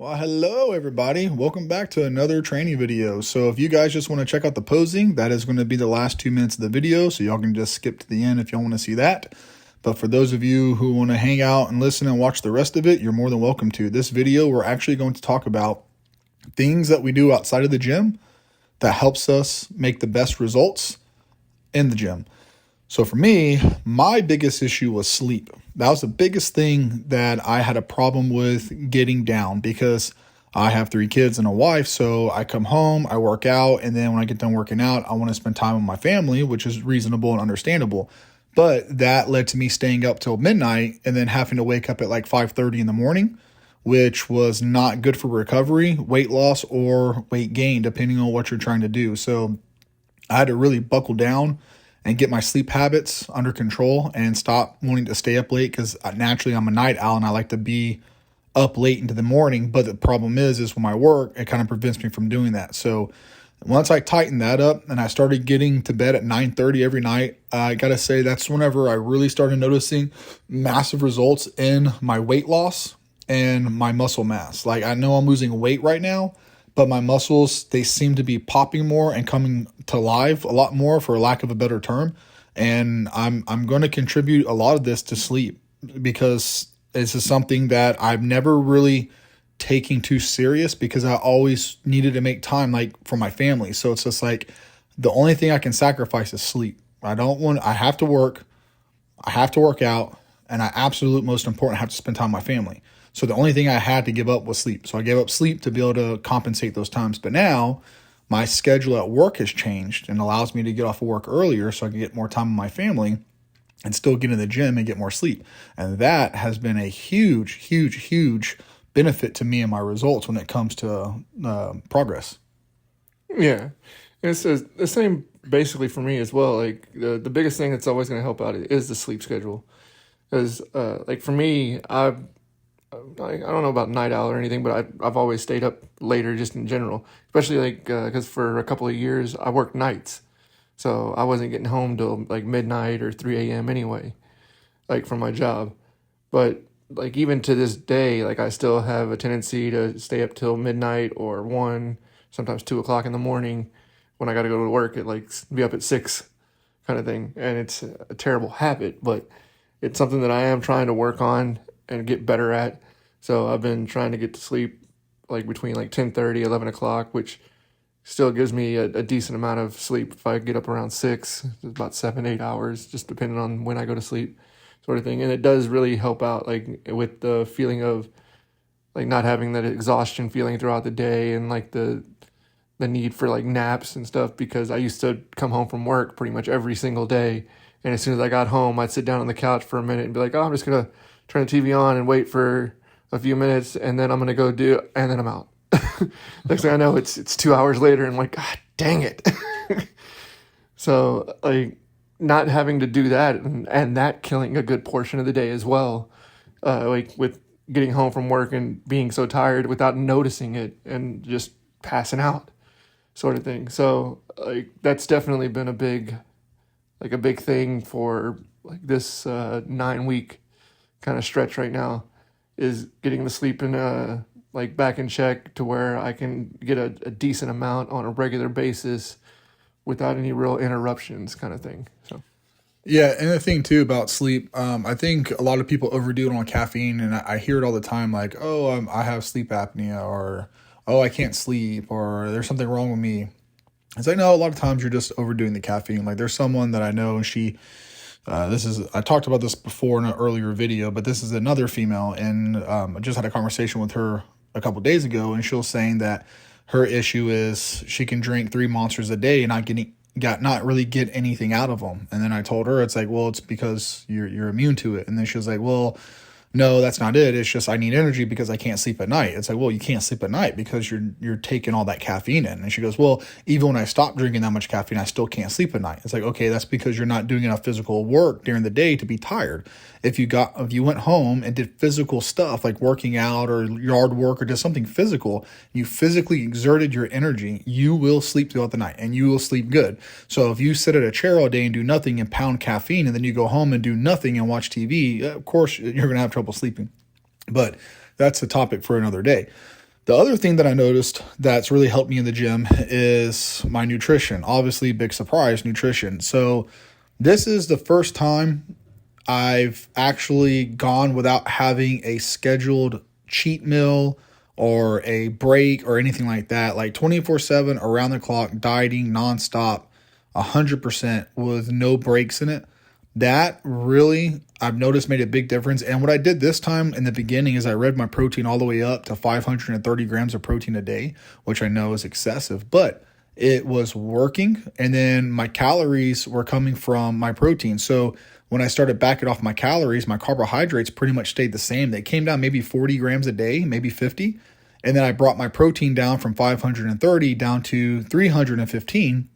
Well, hello everybody. Welcome back to another training video. So if you guys just want to check out the posing, that is going to be the last 2 minutes of the video. So y'all can just skip to the end if y'all want to see that. But for those of you who want to hang out and listen and watch the rest of it, you're more than welcome to. This video, we're actually going to talk about things that we do outside of the gym that helps us make the best results in the gym. So for me, my biggest issue was sleep. That was the biggest thing that I had a problem with getting down because I have 3 kids and a wife. So I come home, I work out, and then when I get done working out, I want to spend time with my family, which is reasonable and understandable. But that led to me staying up till midnight and then having to wake up at like 5:30 in the morning, which was not good for recovery, weight loss, or weight gain, depending on what you're trying to do. So I had to really buckle down and get my sleep habits under control and stop wanting to stay up late because naturally I'm a night owl and I like to be up late into the morning. But the problem is when I work, it kind of prevents me from doing that. So once I tightened that up and I started getting to bed at 9:30 every night, I got to say that's whenever I really started noticing massive results in my weight loss and my muscle mass. Like I know I'm losing weight right now, but my muscles, they seem to be popping more and coming to life a lot more, for lack of a better term. And I'm going to contribute a lot of this to sleep because this is something that I've never really taken too serious because I always needed to make time like for my family. So it's just like the only thing I can sacrifice is sleep. I have to work, I have to work out, and most important, I have to spend time with my family. So the only thing I had to give up was sleep. So I gave up sleep to be able to compensate those times. But now my schedule at work has changed and allows me to get off of work earlier so I can get more time with my family and still get in the gym and get more sleep. And that has been a huge, huge, huge benefit to me and my results when it comes to progress. Yeah, it's the same basically for me as well. Like the biggest thing that's always going to help out is the sleep schedule. Because like for me, I don't know about night owl or anything, but I've always stayed up later just in general. Especially like because for a couple of years I worked nights, so I wasn't getting home till like midnight or 3 a.m. anyway, like from my job. But like even to this day, like I still have a tendency to stay up till midnight or 1, sometimes 2 o'clock in the morning when I got to go to work at like be up at 6 kind of thing. And it's a terrible habit, but it's something that I am trying to work on and get better at. So I've been trying to get to sleep like between like 10:30, 11 o'clock, which still gives me a decent amount of sleep. If I get up around 6, it's about 7, 8 hours, just depending on when I go to sleep, sort of thing. And it does really help out, like with the feeling of like not having that exhaustion feeling throughout the day and like the need for like naps and stuff, because I used to come home from work pretty much every single day. And as soon as I got home, I'd sit down on the couch for a minute and be like, oh, I'm just going to turn the TV on and wait for a few minutes and then I'm going to go do it. And then I'm out. Next thing I know, it's 2 hours later and I'm like, God dang it. So like not having to do that and that killing a good portion of the day as well. Like with getting home from work and being so tired without noticing it and just passing out, sort of thing. So like that's definitely been a big thing for like this 9 week kind of stretch right now, is getting the sleep in like back in check to where I can get a decent amount on a regular basis without any real interruptions, kind of thing. So Yeah, and the thing too about sleep, I think a lot of people overdo it on caffeine, and I hear it all the time, like, "Oh, I have sleep apnea," or "Oh, I can't sleep," or "There's something wrong with me." It's like, no, a lot of times you're just overdoing the caffeine. Like, there's someone that I know, and I talked about this before in an earlier video, but this is another female, and I just had a conversation with her a couple days ago, and she was saying that her issue is she can drink 3 monsters a day and not really get anything out of them. And then I told her, it's like, well, it's because you're immune to it. And then she was like, well, no, that's not it. It's just I need energy because I can't sleep at night. It's like, well, you can't sleep at night because you're taking all that caffeine in. And she goes, well, even when I stop drinking that much caffeine, I still can't sleep at night. It's like, okay, that's because you're not doing enough physical work during the day to be tired. If you went home and did physical stuff like working out or yard work or just something physical, you physically exerted your energy, you will sleep throughout the night and you will sleep good. So if you sit at a chair all day and do nothing and pound caffeine and then you go home and do nothing and watch TV, of course you're going to have trouble sleeping. But that's a topic for another day. The other thing that I noticed that's really helped me in the gym is my nutrition. Obviously, big surprise, nutrition. So this is the first time I've actually gone without having a scheduled cheat meal or a break or anything like that. Like 24/7, around the clock, dieting nonstop, 100% with no breaks in it. That really, I've noticed, made a big difference. And what I did this time in the beginning is I read my protein all the way up to 530 grams of protein a day, which I know is excessive, but it was working. And then my calories were coming from my protein. So when I started backing off my calories, my carbohydrates pretty much stayed the same. They came down maybe 40 grams a day, maybe 50. And then I brought my protein down from 530 down to 315.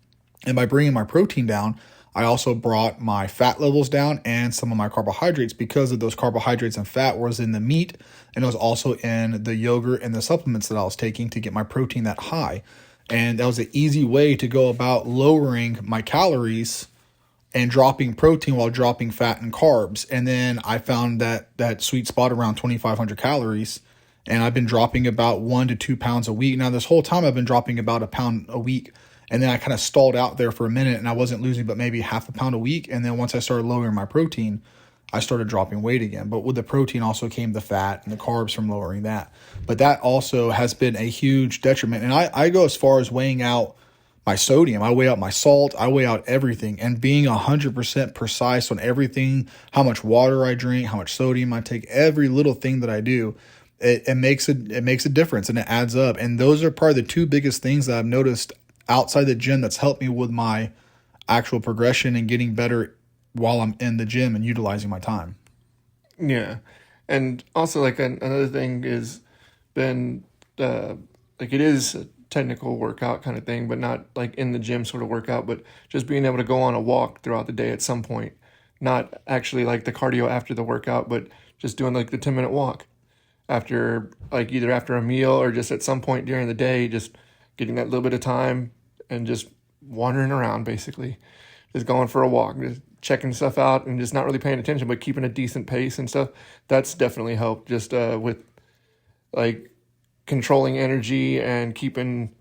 And by bringing my protein down, I also brought my fat levels down and some of my carbohydrates, because of those carbohydrates and fat was in the meat, and it was also in the yogurt and the supplements that I was taking to get my protein that high. And that was an easy way to go about lowering my calories and dropping protein while dropping fat and carbs. And then I found that sweet spot around 2,500 calories. And I've been dropping about 1 to 2 pounds a week. Now, this whole time I've been dropping about a pound a week. And then I kind of stalled out there for a minute and I wasn't losing but maybe half a pound a week. And then once I started lowering my protein, I started dropping weight again. But with the protein also came the fat and the carbs from lowering that. But that also has been a huge detriment. And I go as far as weighing out my sodium. I weigh out my salt. I weigh out everything. And being 100% precise on everything, how much water I drink, how much sodium I take, every little thing that I do, it makes a difference and it adds up. And those are probably the two biggest things that I've noticed outside the gym that's helped me with my actual progression and getting better while I'm in the gym and utilizing my time. Yeah. And also, like, another thing is been, like, it is a technical workout kind of thing, but not like in the gym sort of workout, but just being able to go on a walk throughout the day at some point. Not actually like the cardio after the workout, but just doing like the 10-minute walk after, like, either after a meal or just at some point during the day, just getting that little bit of time and just wandering around, basically just going for a walk, just checking stuff out and just not really paying attention, but keeping a decent pace and stuff. That's definitely helped just with like controlling energy and keeping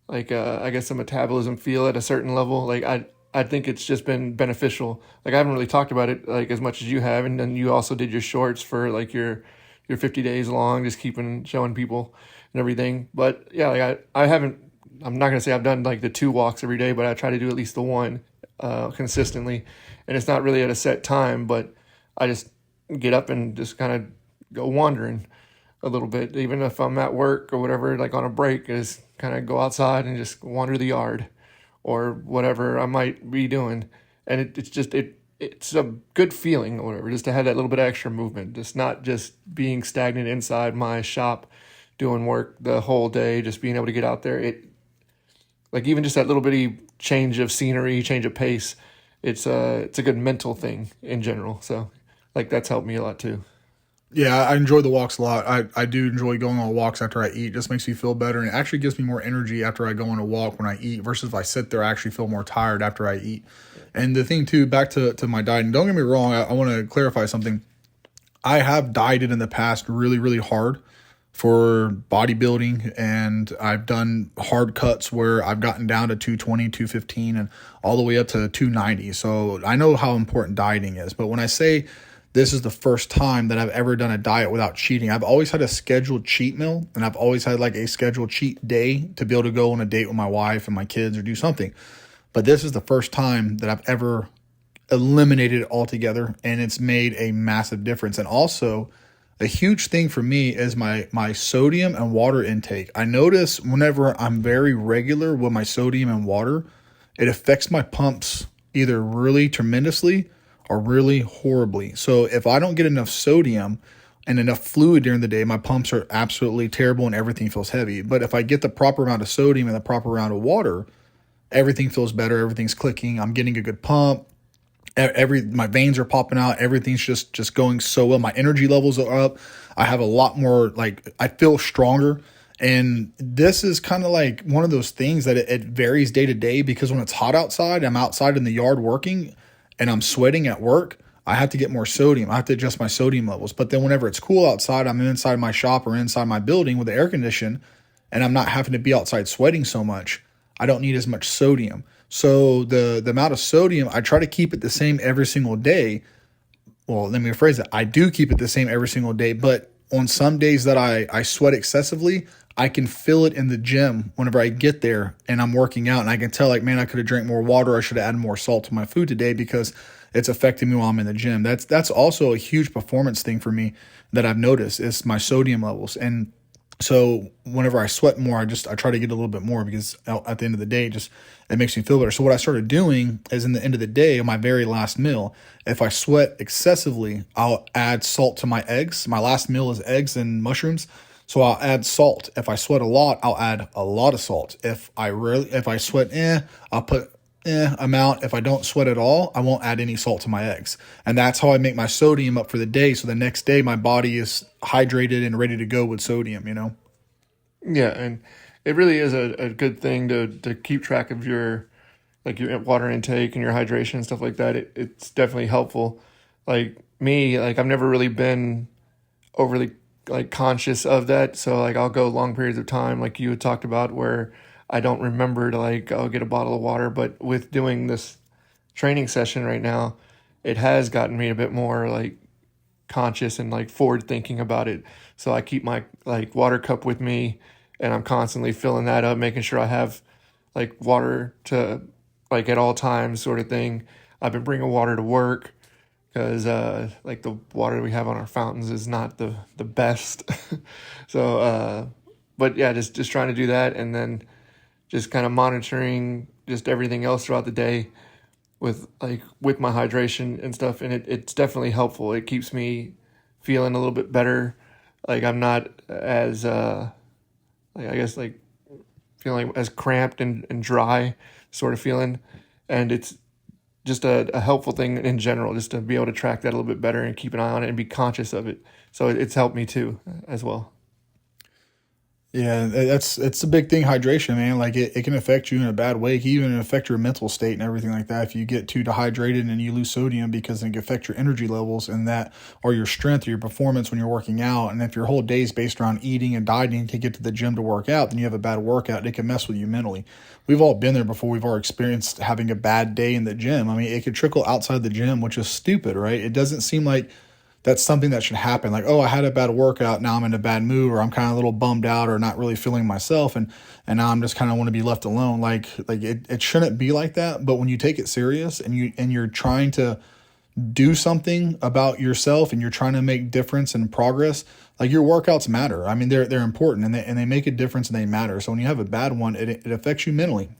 like I guess the metabolism feel at a certain level. Like I think it's just been beneficial. Like, I haven't really talked about it like as much as you have, and then you also did your shorts for like your 50 days long, just showing people and everything. But yeah, like I'm not gonna say I've done like the 2 walks every day, but I try to do at least the one consistently. And it's not really at a set time, but I just get up and just kind of go wandering a little bit, even if I'm at work or whatever, like on a break, is kind of go outside and just wander the yard or whatever I might be doing. And it's a good feeling or whatever, just to have that little bit of extra movement, just not just being stagnant inside my shop doing work the whole day, just being able to get out there. Like, even just that little bitty change of scenery, change of pace, it's a good mental thing in general. So like that's helped me a lot too. Yeah, I enjoy the walks a lot. I do enjoy going on walks after I eat. It just makes me feel better, and it actually gives me more energy after I go on a walk when I eat versus if I sit there, I actually feel more tired after I eat. And the thing too, back to my diet, and don't get me wrong, I want to clarify something. I have dieted in the past really, really hard for bodybuilding, and I've done hard cuts where I've gotten down to 220, 215, and all the way up to 290. So I know how important dieting is. But when I say this is the first time that I've ever done a diet without cheating, I've always had a scheduled cheat meal, and I've always had like a scheduled cheat day to be able to go on a date with my wife and my kids or do something. But this is the first time that I've ever eliminated it altogether, and it's made a massive difference. And also, a huge thing for me is my sodium and water intake. I notice whenever I'm very regular with my sodium and water, it affects my pumps either really tremendously or really horribly. So if I don't get enough sodium and enough fluid during the day, my pumps are absolutely terrible and everything feels heavy. But if I get the proper amount of sodium and the proper amount of water, everything feels better. Everything's clicking. I'm getting a good pump. My veins are popping out. Everything's just going so well. My energy levels are up. I have a lot more, like, I feel stronger. And this is kind of like one of those things that it varies day to day, because when it's hot outside, I'm outside in the yard working and I'm sweating at work, I have to get more sodium. I have to adjust my sodium levels. But then whenever it's cool outside, I'm inside my shop or inside my building with the air condition, and I'm not having to be outside sweating so much, I don't need as much sodium. So the amount of sodium, I try to keep it the same every single day. Well, let me rephrase it. I do keep it the same every single day, but on some days that I sweat excessively, I can feel it in the gym whenever I get there and I'm working out, and I can tell, like, man, I could have drank more water. I should have added more salt to my food today because it's affecting me while I'm in the gym. That's also a huge performance thing for me that I've noticed is my sodium levels. And so whenever I sweat more, I try to get a little bit more because at the end of the day, it makes me feel better. So what I started doing is in the end of the day, on my very last meal, if I sweat excessively, I'll add salt to my eggs. My last meal is eggs and mushrooms. So I'll add salt. If I sweat a lot, I'll add a lot of salt. If I sweat, I'll put amount. If I don't sweat at all, I won't add any salt to my eggs. And that's how I make my sodium up for the day. So the next day, my body is hydrated and ready to go with sodium, you know? Yeah, and it really is a good thing to keep track of your like your water intake and your hydration and stuff like that. It's definitely helpful. Like me, like I've never really been overly like conscious of that. So like I'll go long periods of time, like you had talked about, where I don't remember to like I'll get a bottle of water. But with doing this training session right now, it has gotten me a bit more like conscious and like forward thinking about it. So I keep my like water cup with me and I'm constantly filling that up, making sure I have like water to like at all times sort of thing. I've been bringing water to work because like the water we have on our fountains is not the best. So but yeah, just trying to do that, and then just kind of monitoring just everything else throughout the day with my hydration and stuff, and it's definitely helpful. It keeps me feeling a little bit better. Like I'm not as like I guess like feeling as cramped and dry sort of feeling, and it's just a helpful thing in general, just to be able to track that a little bit better and keep an eye on it and be conscious of it. So it's helped me too as well. Yeah, it's a big thing, hydration, man. Like it can affect you in a bad way. It can even affect your mental state and everything like that. If you get too dehydrated and you lose sodium, because it can affect your energy levels and that, or your strength or your performance when you're working out. And if your whole day is based around eating and dieting to get to the gym to work out, then you have a bad workout. It can mess with you mentally. We've all been there before. We've all experienced having a bad day in the gym. I mean, it could trickle outside the gym, which is stupid, right? It doesn't seem like that's something that should happen. Like, oh, I had a bad workout, now I'm in a bad mood, or I'm kind of a little bummed out, or not really feeling myself, and now I'm just kind of want to be left alone. Like it shouldn't be like that. But when you take it serious and you're trying to do something about yourself and you're trying to make difference and progress, like your workouts matter. I mean, they're important, and they make a difference and they matter. So when you have a bad one, it affects you mentally.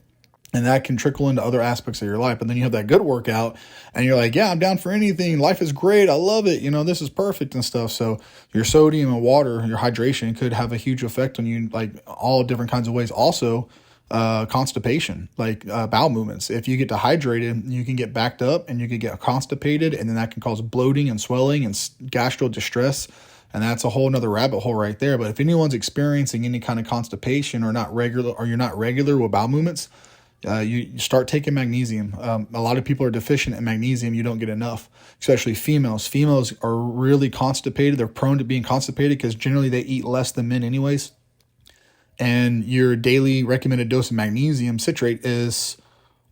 And that can trickle into other aspects of your life. But then you have that good workout and you're like, yeah, I'm down for anything. Life is great. I love it. You know, this is perfect and stuff. So your sodium and water, your hydration could have a huge effect on you, like all different kinds of ways. Also, constipation, like bowel movements. If you get dehydrated, you can get backed up and you can get constipated. And then that can cause bloating and swelling and gastro distress. And that's a whole nother rabbit hole right there. But if anyone's experiencing any kind of constipation or you're not regular with bowel movements, you start taking magnesium. A lot of people are deficient in magnesium. You don't get enough, especially females. Females are really constipated. They're prone to being constipated because generally they eat less than men anyways. And your daily recommended dose of magnesium citrate is,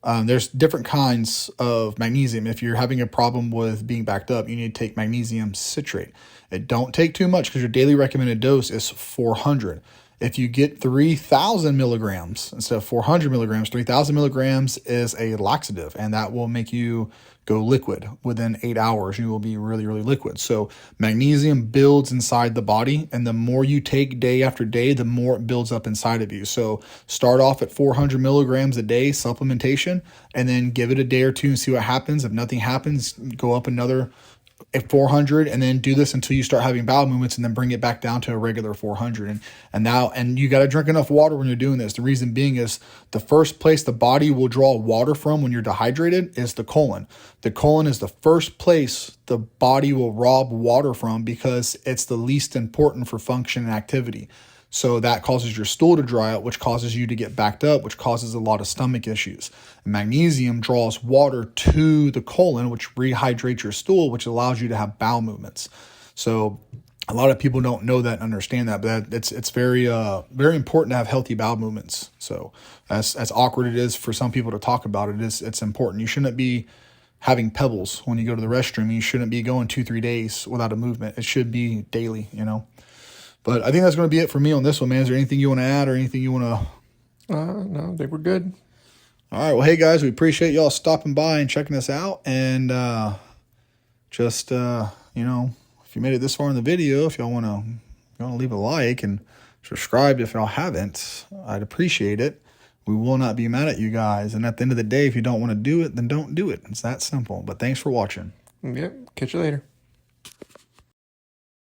there's different kinds of magnesium. If you're having a problem with being backed up, you need to take magnesium citrate. It don't take too much because your daily recommended dose is 400. If you get 3,000 milligrams instead of 400 milligrams, 3,000 milligrams is a laxative, and that will make you go liquid. Within 8 hours, you will be really, really liquid. So magnesium builds inside the body, and the more you take day after day, the more it builds up inside of you. So start off at 400 milligrams a day supplementation, and then give it a day or two and see what happens. If nothing happens, go up another at 400, and then do this until you start having bowel movements, and then bring it back down to a regular 400. And you got to drink enough water when you're doing this. The reason being is the first place the body will draw water from when you're dehydrated is the colon. The colon is the first place the body will rob water from because it's the least important for function and activity. So that causes your stool to dry out, which causes you to get backed up, which causes a lot of stomach issues. Magnesium draws water to the colon, which rehydrates your stool, which allows you to have bowel movements. So A lot of people don't know that and understand that, but it's very very important to have healthy bowel movements. So as awkward it is for some people to talk about it, it's important. You shouldn't be having pebbles when you go to the restroom. You shouldn't be going 2-3 days without a movement. It should be daily, you know. But I think that's going to be it for me on this one, man. Is there anything you want to add or anything you want to? No, they were good. All right. Well, hey guys, we appreciate y'all stopping by and checking us out, and just you know, if you made it this far in the video, if y'all want to leave a like and subscribe if y'all haven't, I'd appreciate it. We will not be mad at you guys. And at the end of the day, if you don't want to do it, then don't do it. It's that simple. But thanks for watching. Yep. Catch you later.